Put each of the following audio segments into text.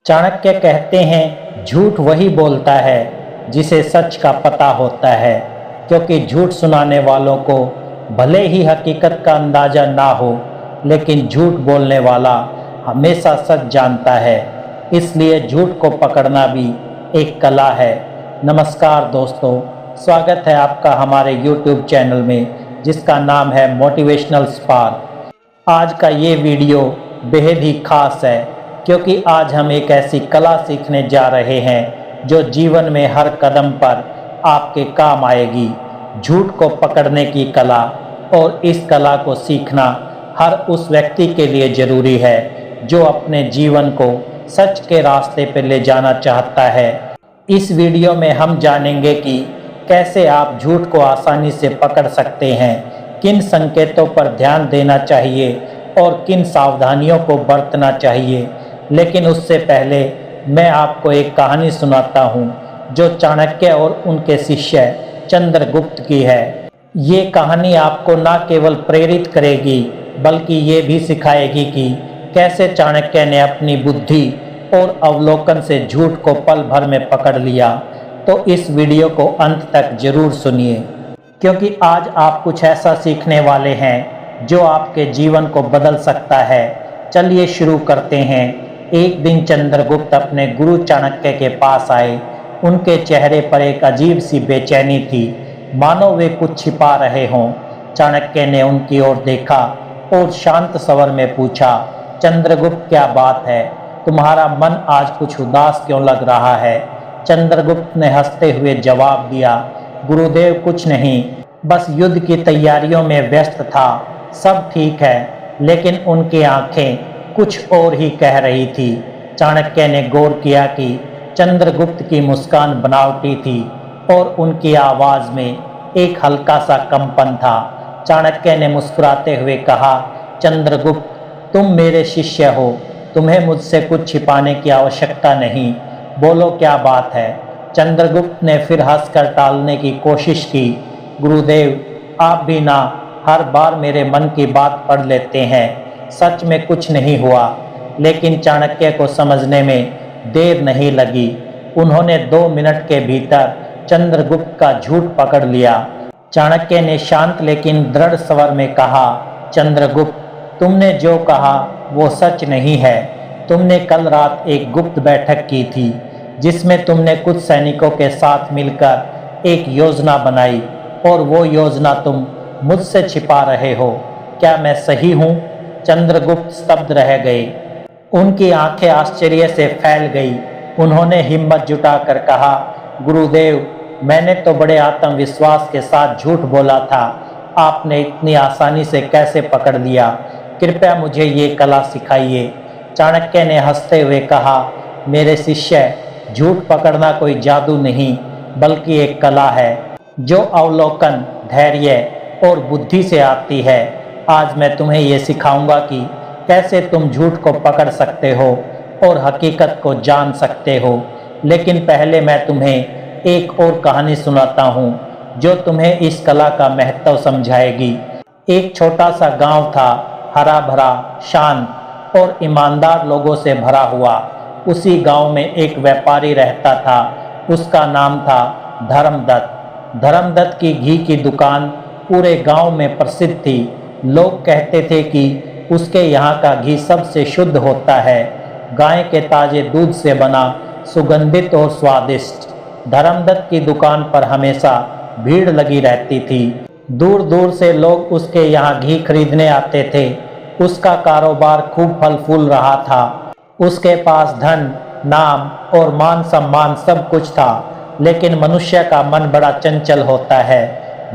चाणक्य कहते हैं, झूठ वही बोलता है जिसे सच का पता होता है, क्योंकि झूठ सुनाने वालों को भले ही हकीकत का अंदाजा ना हो, लेकिन झूठ बोलने वाला हमेशा सच जानता है। इसलिए झूठ को पकड़ना भी एक कला है। नमस्कार दोस्तों, स्वागत है आपका हमारे YouTube चैनल में, जिसका नाम है मोटिवेशनल स्पार्क। आज का ये वीडियो बेहद ही खास है, क्योंकि आज हम एक ऐसी कला सीखने जा रहे हैं जो जीवन में हर कदम पर आपके काम आएगी। झूठ को पकड़ने की कला, और इस कला को सीखना हर उस व्यक्ति के लिए ज़रूरी है जो अपने जीवन को सच के रास्ते पर ले जाना चाहता है। इस वीडियो में हम जानेंगे कि कैसे आप झूठ को आसानी से पकड़ सकते हैं, किन संकेतों पर ध्यान देना चाहिए और किन सावधानियों को बरतना चाहिए। लेकिन उससे पहले मैं आपको एक कहानी सुनाता हूँ जो चाणक्य और उनके शिष्य चंद्रगुप्त की है। ये कहानी आपको न केवल प्रेरित करेगी, बल्कि ये भी सिखाएगी कि कैसे चाणक्य ने अपनी बुद्धि और अवलोकन से झूठ को पल भर में पकड़ लिया। तो इस वीडियो को अंत तक जरूर सुनिए, क्योंकि आज आप कुछ ऐसा सीखने वाले हैं जो आपके जीवन को बदल सकता है। चलिए शुरू करते हैं। एक दिन चंद्रगुप्त अपने गुरु चाणक्य के पास आए। उनके चेहरे पर एक अजीब सी बेचैनी थी, मानो वे कुछ छिपा रहे हों। चाणक्य ने उनकी ओर देखा और शांत स्वर में पूछा, चंद्रगुप्त, क्या बात है? तुम्हारा मन आज कुछ उदास क्यों लग रहा है? चंद्रगुप्त ने हंसते हुए जवाब दिया, गुरुदेव, कुछ नहीं, बस युद्ध की तैयारियों में व्यस्त था। सब ठीक है। लेकिन उनकी आंखें कुछ और ही कह रही थी। चाणक्य ने गौर किया कि चंद्रगुप्त की मुस्कान बनावटी थी और उनकी आवाज़ में एक हल्का सा कंपन था। चाणक्य ने मुस्कुराते हुए कहा, चंद्रगुप्त, तुम मेरे शिष्य हो, तुम्हें मुझसे कुछ छिपाने की आवश्यकता नहीं। बोलो, क्या बात है? चंद्रगुप्त ने फिर हंसकर टालने की कोशिश की। गुरुदेव, आप भी ना हर बार मेरे मन की बात पढ़ लेते हैं। सच में कुछ नहीं हुआ। लेकिन चाणक्य को समझने में देर नहीं लगी। उन्होंने 2 मिनट के भीतर चंद्रगुप्त का झूठ पकड़ लिया। चाणक्य ने शांत लेकिन दृढ़ स्वर में कहा, चंद्रगुप्त, तुमने जो कहा वो सच नहीं है। तुमने कल रात एक गुप्त बैठक की थी, जिसमें तुमने कुछ सैनिकों के साथ मिलकर एक योजना बनाई, और वो योजना तुम मुझसे छिपा रहे हो। क्या मैं सही हूँ? चंद्रगुप्त स्तब्ध रह गए। उनकी आंखें आश्चर्य से फैल गई। उन्होंने हिम्मत जुटाकर कहा, गुरुदेव, मैंने तो बड़े आत्मविश्वास के साथ झूठ बोला था। आपने इतनी आसानी से कैसे पकड़ लिया? कृपया मुझे ये कला सिखाइए। चाणक्य ने हंसते हुए कहा, मेरे शिष्य, झूठ पकड़ना कोई जादू नहीं, बल्कि एक कला है जो अवलोकन, धैर्य और बुद्धि से आती है। आज मैं तुम्हें ये सिखाऊंगा कि कैसे तुम झूठ को पकड़ सकते हो और हकीकत को जान सकते हो। लेकिन पहले मैं तुम्हें एक और कहानी सुनाता हूँ जो तुम्हें इस कला का महत्व समझाएगी। एक छोटा सा गांव था, हरा भरा, शांत और ईमानदार लोगों से भरा हुआ। उसी गांव में एक व्यापारी रहता था। उसका नाम था धर्मदत्त। धर्मदत्त की घी की दुकान पूरे गांव में प्रसिद्ध थी। लोग कहते थे कि उसके यहाँ का घी सबसे शुद्ध होता है, गाय के ताजे दूध से बना, सुगंधित और स्वादिष्ट। धर्मदत्त की दुकान पर हमेशा भीड़ लगी रहती थी। दूर दूर से लोग उसके यहाँ घी खरीदने आते थे। उसका कारोबार खूब फल फूल रहा था। उसके पास धन, नाम और मान सम्मान सब कुछ था। लेकिन मनुष्य का मन बड़ा चंचल होता है।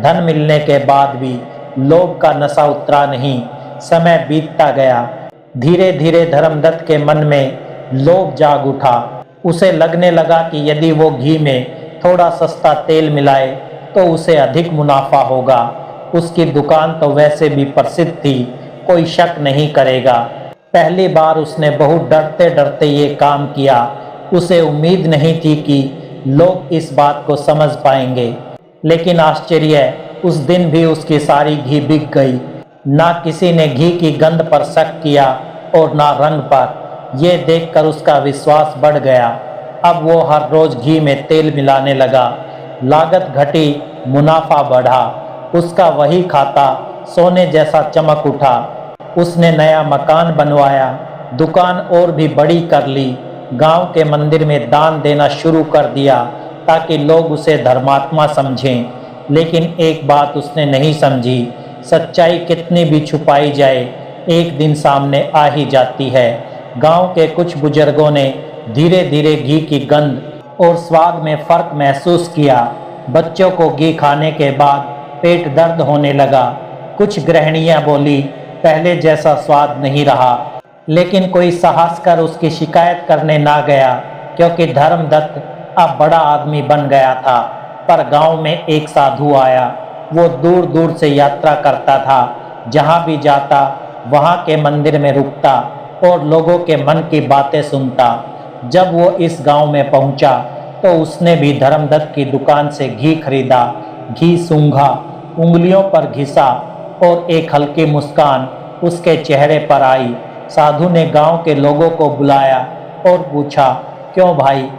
धन मिलने के बाद भी लोभ का नशा उतरा नहीं। समय बीतता गया। धीरे धीरे धर्मदत्त के मन में लोभ जाग उठा। उसे लगने लगा कि यदि वो घी में थोड़ा सस्ता तेल मिलाए तो उसे अधिक मुनाफा होगा। उसकी दुकान तो वैसे भी प्रसिद्ध थी, कोई शक नहीं करेगा। पहली बार उसने बहुत डरते डरते ये काम किया। उसे उम्मीद नहीं थी कि लोग इस बात को समझ पाएंगे। लेकिन आश्चर्य, उस दिन भी उसकी सारी घी बिक गई। ना किसी ने घी की गंध पर शक किया और ना रंग पर। ये देखकर उसका विश्वास बढ़ गया। अब वो हर रोज घी में तेल मिलाने लगा। लागत घटी, मुनाफा बढ़ा। उसका वही खाता सोने जैसा चमक उठा। उसने नया मकान बनवाया, दुकान और भी बड़ी कर ली, गांव के मंदिर में दान देना शुरू कर दिया ताकि लोग उसे धर्मात्मा समझें। लेकिन एक बात उसने नहीं समझी, सच्चाई कितनी भी छुपाई जाए एक दिन सामने आ ही जाती है। गांव के कुछ बुजुर्गों ने धीरे धीरे घी की गंध और स्वाद में फर्क महसूस किया। बच्चों को घी खाने के बाद पेट दर्द होने लगा। कुछ गृहिणियां बोली, पहले जैसा स्वाद नहीं रहा। लेकिन कोई साहस कर उसकी शिकायत करने ना गया, क्योंकि धर्मदत्त अब बड़ा आदमी बन गया था। पर गांव में एक साधु आया। वो दूर दूर से यात्रा करता था, जहां भी जाता वहां के मंदिर में रुकता और लोगों के मन की बातें सुनता। जब वो इस गांव में पहुंचा तो उसने भी धर्मदत्त की दुकान से घी खरीदा। घी सूंघा, उंगलियों पर घिसा और एक हल्की मुस्कान उसके चेहरे पर आई। साधु ने गांव के लोगों को बुलाया और पूछा, क्यों भाई,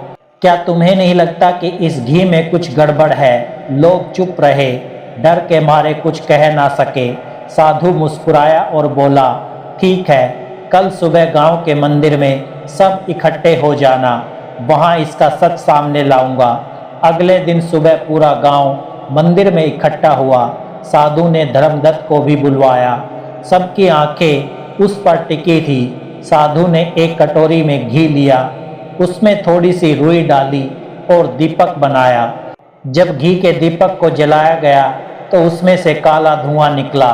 क्या तुम्हें नहीं लगता कि इस घी में कुछ गड़बड़ है? लोग चुप रहे, डर के मारे कुछ कह ना सके। साधु मुस्कुराया और बोला, ठीक है, कल सुबह गांव के मंदिर में सब इकट्ठे हो जाना, वहां इसका सच सामने लाऊंगा। अगले दिन सुबह पूरा गांव मंदिर में इकट्ठा हुआ। साधु ने धर्मदत्त को भी बुलवाया। सबकी आंखें उस पर टिकी थी। साधु ने एक कटोरी में घी लिया, उसमें थोड़ी सी रुई डाली और दीपक बनाया। जब घी के दीपक को जलाया गया तो उसमें से काला धुआं निकला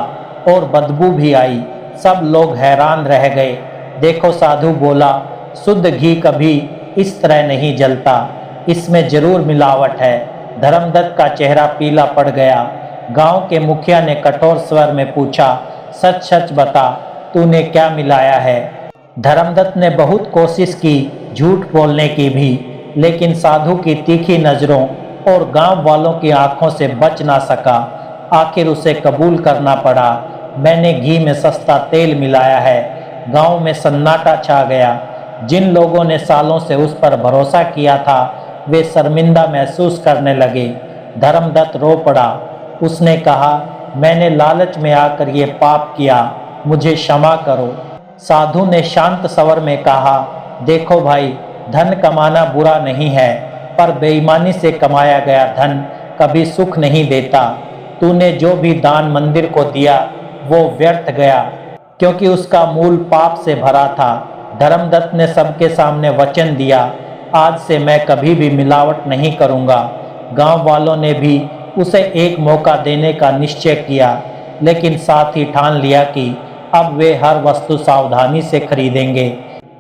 और बदबू भी आई। सब लोग हैरान रह गए। देखो, साधु बोला, शुद्ध घी कभी इस तरह नहीं जलता, इसमें जरूर मिलावट है। धर्मदत्त का चेहरा पीला पड़ गया। गांव के मुखिया ने कठोर स्वर में पूछा, सच सच बता, तूने क्या मिलाया है? धर्मदत्त ने बहुत कोशिश की झूठ बोलने की भी, लेकिन साधु की तीखी नज़रों और गांव वालों की आंखों से बच ना सका। आखिर उसे कबूल करना पड़ा, मैंने घी में सस्ता तेल मिलाया है। गांव में सन्नाटा छा गया। जिन लोगों ने सालों से उस पर भरोसा किया था वे शर्मिंदा महसूस करने लगे। धर्मदत्त रो पड़ा। उसने कहा, मैंने लालच में आकर ये पाप किया, मुझे क्षमा करो। साधु ने शांत स्वर में कहा, देखो भाई, धन कमाना बुरा नहीं है, पर बेईमानी से कमाया गया धन कभी सुख नहीं देता। तूने जो भी दान मंदिर को दिया वो व्यर्थ गया, क्योंकि उसका मूल पाप से भरा था। धर्मदत्त ने सबके सामने वचन दिया, आज से मैं कभी भी मिलावट नहीं करूंगा। गांव वालों ने भी उसे एक मौका देने का निश्चय किया, लेकिन साथ ही ठान लिया कि अब वे हर वस्तु सावधानी से खरीदेंगे।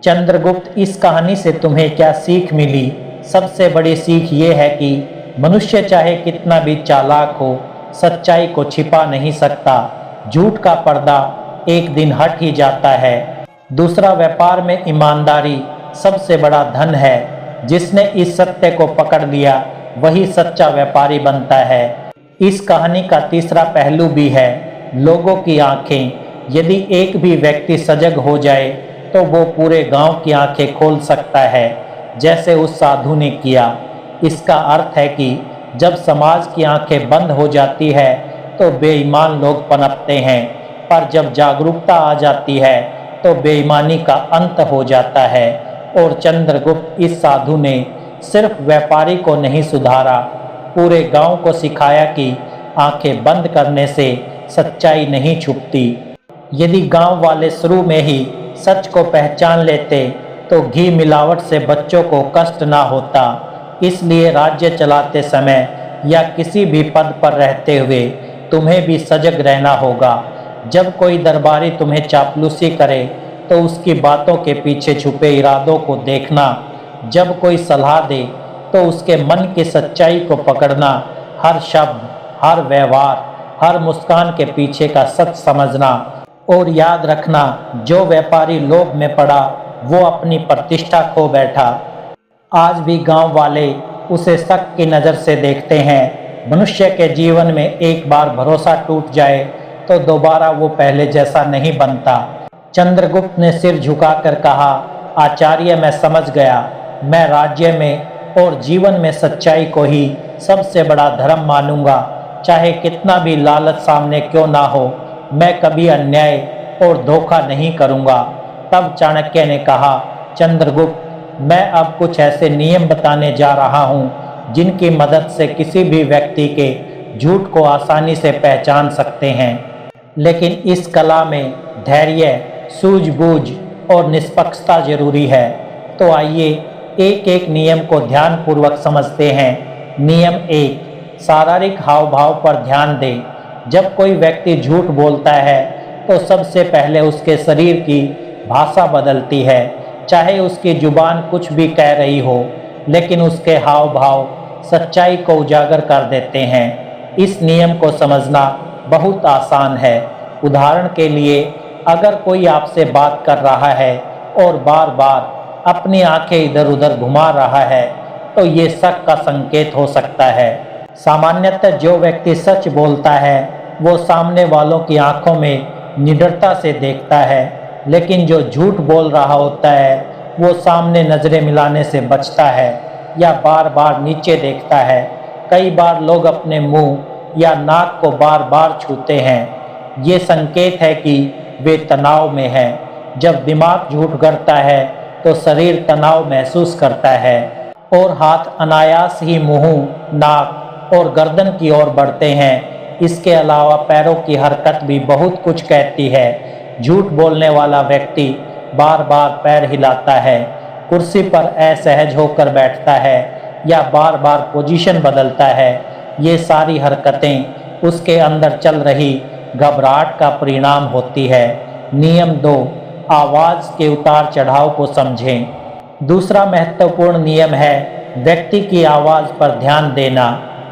चंद्रगुप्त, इस कहानी से तुम्हें क्या सीख मिली? सबसे बड़ी सीख ये है कि मनुष्य चाहे कितना भी चालाक हो, सच्चाई को छिपा नहीं सकता। झूठ का पर्दा एक दिन हट ही जाता है। दूसरा, व्यापार में ईमानदारी सबसे बड़ा धन है। जिसने इस सत्य को पकड़ लिया वही सच्चा व्यापारी बनता है। इस कहानी का तीसरा पहलू भी है, लोगों की आंखें। यदि एक भी व्यक्ति सजग हो जाए तो वो पूरे गांव की आंखें खोल सकता है, जैसे उस साधु ने किया। इसका अर्थ है कि जब समाज की आंखें बंद हो जाती है तो बेईमान लोग पनपते हैं, पर जब जागरूकता आ जाती है तो बेईमानी का अंत हो जाता है। और चंद्रगुप्त, इस साधु ने सिर्फ व्यापारी को नहीं सुधारा, पूरे गांव को सिखाया कि आंखें बंद करने से सच्चाई नहीं छुपती। यदि गांव वाले शुरू में ही सच को पहचान लेते तो घी मिलावट से बच्चों को कष्ट ना होता। इसलिए राज्य चलाते समय या किसी भी पद पर रहते हुए तुम्हें भी सजग रहना होगा। जब कोई दरबारी तुम्हें चापलूसी करे तो उसकी बातों के पीछे छुपे इरादों को देखना। जब कोई सलाह दे तो उसके मन की सच्चाई को पकड़ना। हर शब्द, हर व्यवहार, हर मुस्कान के पीछे का सच समझना। और याद रखना, जो व्यापारी लोभ में पड़ा वो अपनी प्रतिष्ठा खो बैठा। आज भी गांव वाले उसे शक की नज़र से देखते हैं। मनुष्य के जीवन में एक बार भरोसा टूट जाए तो दोबारा वो पहले जैसा नहीं बनता। चंद्रगुप्त ने सिर झुकाकर कहा, आचार्य, मैं समझ गया। मैं राज्य में और जीवन में सच्चाई को ही सबसे बड़ा धर्म मानूंगा, चाहे कितना भी लालच सामने क्यों ना हो। मैं कभी अन्याय और धोखा नहीं करूंगा। तब चाणक्य ने कहा, चंद्रगुप्त, मैं अब कुछ ऐसे नियम बताने जा रहा हूँ जिनकी मदद से किसी भी व्यक्ति के झूठ को आसानी से पहचान सकते हैं। लेकिन इस कला में धैर्य, सूझबूझ और निष्पक्षता जरूरी है। तो आइए एक एक नियम को ध्यानपूर्वक समझते हैं। नियम 1, शारीरिक हाव भाव पर ध्यान दें। जब कोई व्यक्ति झूठ बोलता है तो सबसे पहले उसके शरीर की भाषा बदलती है। चाहे उसकी जुबान कुछ भी कह रही हो, लेकिन उसके हाव भाव सच्चाई को उजागर कर देते हैं। इस नियम को समझना बहुत आसान है। उदाहरण के लिए, अगर कोई आपसे बात कर रहा है और बार बार अपनी आंखें इधर उधर घुमा रहा है, तो ये शक का संकेत हो सकता है। सामान्यतः जो व्यक्ति सच बोलता है वो सामने वालों की आंखों में निडरता से देखता है, लेकिन जो झूठ बोल रहा होता है वो सामने नजरें मिलाने से बचता है या बार बार नीचे देखता है। कई बार लोग अपने मुंह या नाक को बार बार छूते हैं। ये संकेत है कि वे तनाव में हैं। जब दिमाग झूठ करता है तो शरीर तनाव महसूस करता है और हाथ अनायास ही मुंह, नाक और गर्दन की ओर बढ़ते हैं। इसके अलावा पैरों की हरकत भी बहुत कुछ कहती है। झूठ बोलने वाला व्यक्ति बार बार पैर हिलाता है, कुर्सी पर असहज होकर बैठता है या बार बार पोजीशन बदलता है। ये सारी हरकतें उसके अंदर चल रही घबराहट का परिणाम होती है। नियम 2, आवाज़ के उतार चढ़ाव को समझें। दूसरा महत्वपूर्ण नियम है व्यक्ति की आवाज़ पर ध्यान देना।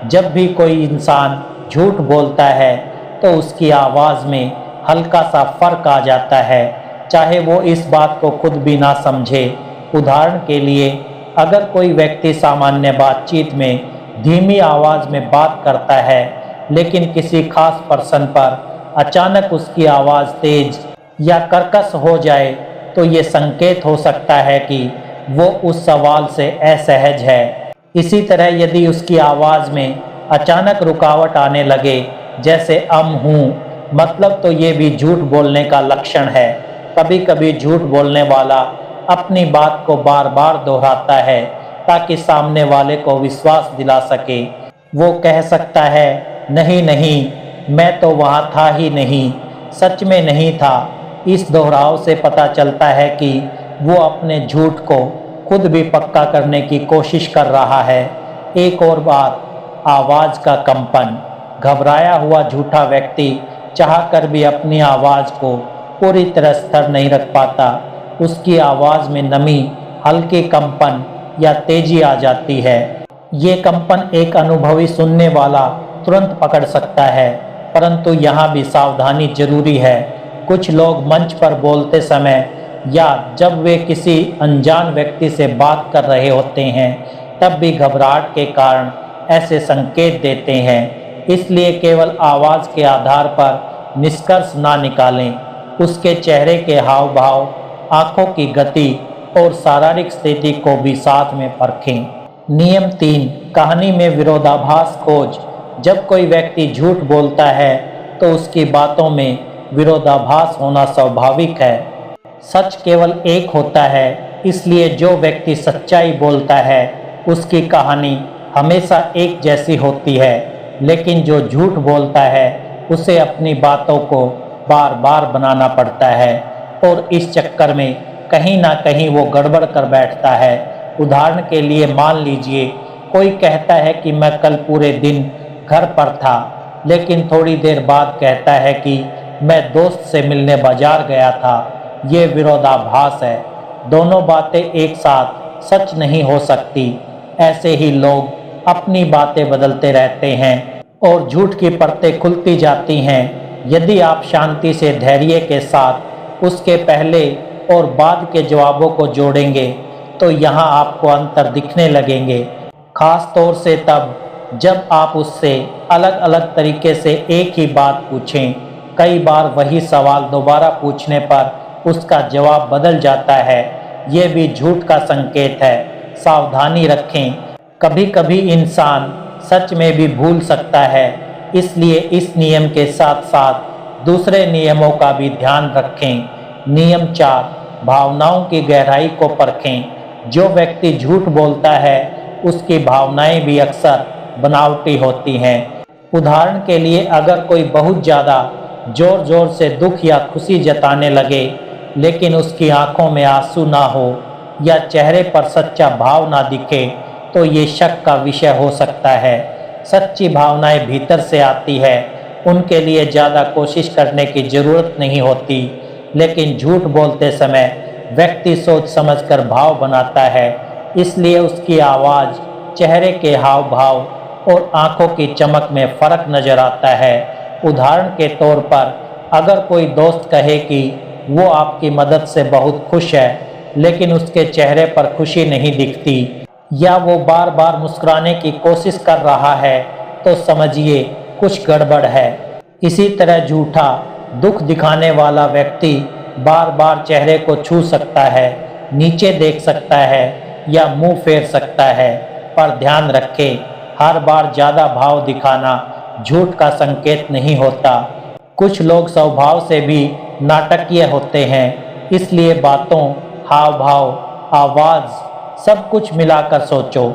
जब भी कोई इंसान झूठ बोलता है तो उसकी आवाज़ में हल्का सा फर्क आ जाता है, चाहे वो इस बात को खुद भी ना समझे। उदाहरण के लिए, अगर कोई व्यक्ति सामान्य बातचीत में धीमी आवाज़ में बात करता है, लेकिन किसी खास पर्सन पर अचानक उसकी आवाज़ तेज या कर्कश हो जाए, तो ये संकेत हो सकता है कि वो उस सवाल से असहज है। इसी तरह यदि उसकी आवाज़ में अचानक रुकावट आने लगे, जैसे हूँ, मतलब तो ये भी झूठ बोलने का लक्षण है। कभी कभी झूठ बोलने वाला अपनी बात को बार बार दोहराता है ताकि सामने वाले को विश्वास दिला सके। वो कह सकता है, नहीं नहीं, मैं तो वहाँ था ही नहीं, सच में नहीं था। इस दोहराव से पता चलता है कि वो अपने झूठ को खुद भी पक्का करने की कोशिश कर रहा है। एक और बात, आवाज़ का कंपन। घबराया हुआ झूठा व्यक्ति चाहकर भी अपनी आवाज़ को पूरी तरह स्थिर नहीं रख पाता। उसकी आवाज़ में नमी, हल्के कंपन या तेजी आ जाती है। ये कंपन एक अनुभवी सुनने वाला तुरंत पकड़ सकता है, परंतु यहाँ भी सावधानी जरूरी है। कुछ लोग मंच पर बोलते समय या जब वे किसी अनजान व्यक्ति से बात कर रहे होते हैं, तब भी घबराहट के कारण ऐसे संकेत देते हैं। इसलिए केवल आवाज़ के आधार पर निष्कर्ष ना निकालें, उसके चेहरे के हाव भाव, आँखों की गति और शारीरिक स्थिति को भी साथ में परखें। नियम 3, कहानी में विरोधाभास खोज। जब कोई व्यक्ति झूठ बोलता है तो उसकी बातों में विरोधाभास होना स्वाभाविक है। सच केवल एक होता है, इसलिए जो व्यक्ति सच्चाई बोलता है उसकी कहानी हमेशा एक जैसी होती है, लेकिन जो झूठ बोलता है उसे अपनी बातों को बार बार बनाना पड़ता है और इस चक्कर में कहीं ना कहीं वो गड़बड़ कर बैठता है। उदाहरण के लिए, मान लीजिए कोई कहता है कि मैं कल पूरे दिन घर पर था, लेकिन थोड़ी देर बाद कहता है कि मैं दोस्त से मिलने बाजार गया था। ये विरोधाभास है। दोनों बातें एक साथ सच नहीं हो सकती। ऐसे ही लोग अपनी बातें बदलते रहते हैं और झूठ की परतें खुलती जाती हैं। यदि आप शांति से धैर्य के साथ उसके पहले और बाद के जवाबों को जोड़ेंगे तो यहाँ आपको अंतर दिखने लगेंगे। खास तौर से तब जब आप उससे अलग अलग तरीके से एक ही बात पूछें। कई बार वही सवाल दोबारा पूछने पर उसका जवाब बदल जाता है। ये भी झूठ का संकेत है। सावधानी रखें, कभी कभी इंसान सच में भी भूल सकता है, इसलिए इस नियम के साथ साथ दूसरे नियमों का भी ध्यान रखें। नियम 4, भावनाओं की गहराई को परखें। जो व्यक्ति झूठ बोलता है उसकी भावनाएं भी अक्सर बनावटी होती हैं। उदाहरण के लिए, अगर कोई बहुत ज़्यादा जोर जोर से दुख या खुशी जताने लगे लेकिन उसकी आंखों में आंसू ना हो या चेहरे पर सच्चा भाव ना दिखे, तो ये शक का विषय हो सकता है। सच्ची भावनाएं भीतर से आती है, उनके लिए ज़्यादा कोशिश करने की ज़रूरत नहीं होती। लेकिन झूठ बोलते समय व्यक्ति सोच समझकर भाव बनाता है, इसलिए उसकी आवाज़, चेहरे के हाव भाव और आंखों की चमक में फ़र्क नज़र आता है। उदाहरण के तौर पर, अगर कोई दोस्त कहे कि वो आपकी मदद से बहुत खुश है लेकिन उसके चेहरे पर खुशी नहीं दिखती, या वो बार बार मुस्कुराने की कोशिश कर रहा है, तो समझिए कुछ गड़बड़ है। इसी तरह झूठा दुख दिखाने वाला व्यक्ति बार बार चेहरे को छू सकता है, नीचे देख सकता है या मुंह फेर सकता है, पर ध्यान रखें, हर बार ज़्यादा भाव दिखाना झूठ का संकेत नहीं होता। कुछ लोग स्वभाव से भी नाटकीय होते हैं, इसलिए बातों, हाव भाव, आवाज़ सब कुछ मिलाकर सोचो।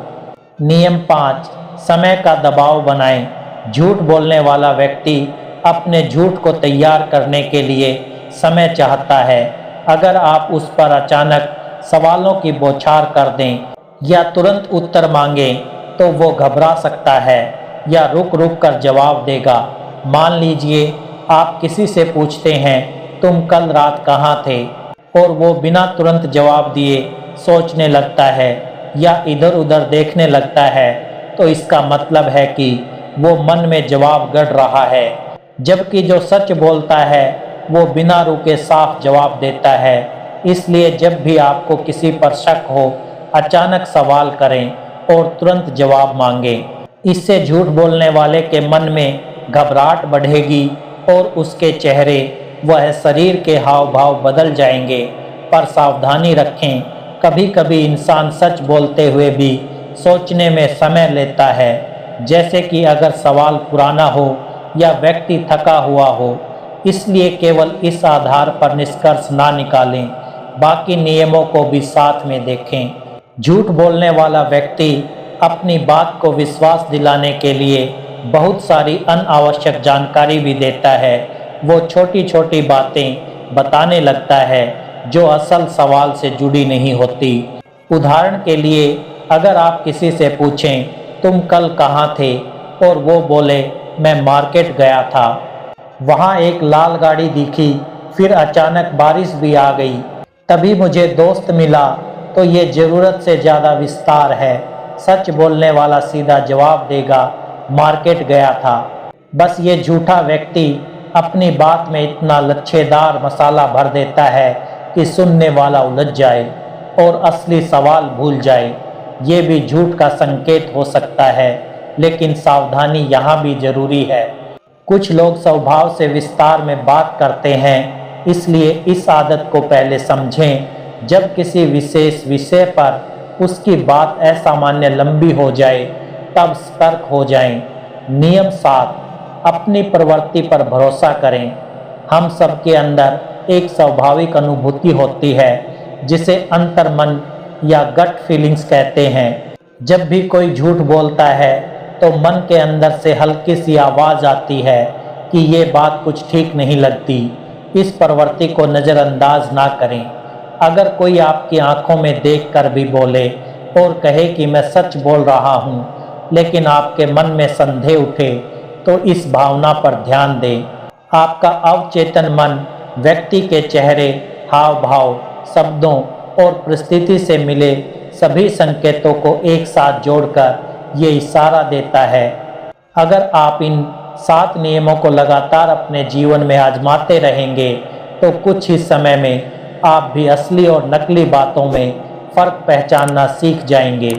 नियम 5, समय का दबाव बनाएं। झूठ बोलने वाला व्यक्ति अपने झूठ को तैयार करने के लिए समय चाहता है। अगर आप उस पर अचानक सवालों की बौछार कर दें या तुरंत उत्तर मांगें, तो वो घबरा सकता है या रुक रुक कर जवाब देगा। मान लीजिए आप किसी से पूछते हैं, तुम कल रात कहाँ थे, और वो बिना तुरंत जवाब दिए सोचने लगता है या इधर उधर देखने लगता है, तो इसका मतलब है कि वो मन में जवाब गढ़ रहा है। जबकि जो सच बोलता है वो बिना रुके साफ जवाब देता है। इसलिए जब भी आपको किसी पर शक हो, अचानक सवाल करें और तुरंत जवाब मांगें। इससे झूठ बोलने वाले के मन में घबराहट बढ़ेगी और उसके चेहरे वह शरीर के हाव भाव बदल जाएंगे। पर सावधानी रखें, कभी कभी इंसान सच बोलते हुए भी सोचने में समय लेता है, जैसे कि अगर सवाल पुराना हो या व्यक्ति थका हुआ हो। इसलिए केवल इस आधार पर निष्कर्ष ना निकालें, बाकी नियमों को भी साथ में देखें। झूठ बोलने वाला व्यक्ति अपनी बात को विश्वास दिलाने के लिए बहुत सारी अनावश्यक जानकारी भी देता है। वो छोटी छोटी बातें बताने लगता है जो असल सवाल से जुड़ी नहीं होती। उदाहरण के लिए, अगर आप किसी से पूछें, तुम कल कहाँ थे, और वो बोले, मैं मार्केट गया था, वहाँ एक लाल गाड़ी दिखी, फिर अचानक बारिश भी आ गई, तभी मुझे दोस्त मिला, तो ये ज़रूरत से ज़्यादा विस्तार है। सच बोलने वाला सीधा जवाब देगा, मार्केट गया था। बस ये झूठा व्यक्ति अपनी बात में इतना लच्छेदार मसाला भर देता है कि सुनने वाला उलझ जाए और असली सवाल भूल जाए। ये भी झूठ का संकेत हो सकता है, लेकिन सावधानी यहाँ भी ज़रूरी है। कुछ लोग स्वभाव से विस्तार में बात करते हैं, इसलिए इस आदत को पहले समझें। जब किसी विशेष विषय पर उसकी बात असामान्य लंबी हो जाए, तब सतर्क हो जाएं। नियम 7, अपनी प्रवृत्ति पर भरोसा करें। हम सबके अंदर एक स्वाभाविक अनुभूति होती है जिसे अंतर्मन या गट फीलिंग्स कहते हैं। जब भी कोई झूठ बोलता है तो मन के अंदर से हल्की सी आवाज़ आती है कि ये बात कुछ ठीक नहीं लगती। इस प्रवृत्ति को नज़रअंदाज ना करें। अगर कोई आपकी आंखों में देखकर भी बोले और कहे कि मैं सच बोल रहा हूँ, लेकिन आपके मन में संदेह उठे, तो इस भावना पर ध्यान दें। आपका अवचेतन मन व्यक्ति के चेहरे, हाव भाव, शब्दों और परिस्थिति से मिले सभी संकेतों को एक साथ जोड़कर ये इशारा देता है। अगर आप इन 7 नियमों को लगातार अपने जीवन में आजमाते रहेंगे, तो कुछ ही समय में आप भी असली और नकली बातों में फ़र्क पहचानना सीख जाएंगे।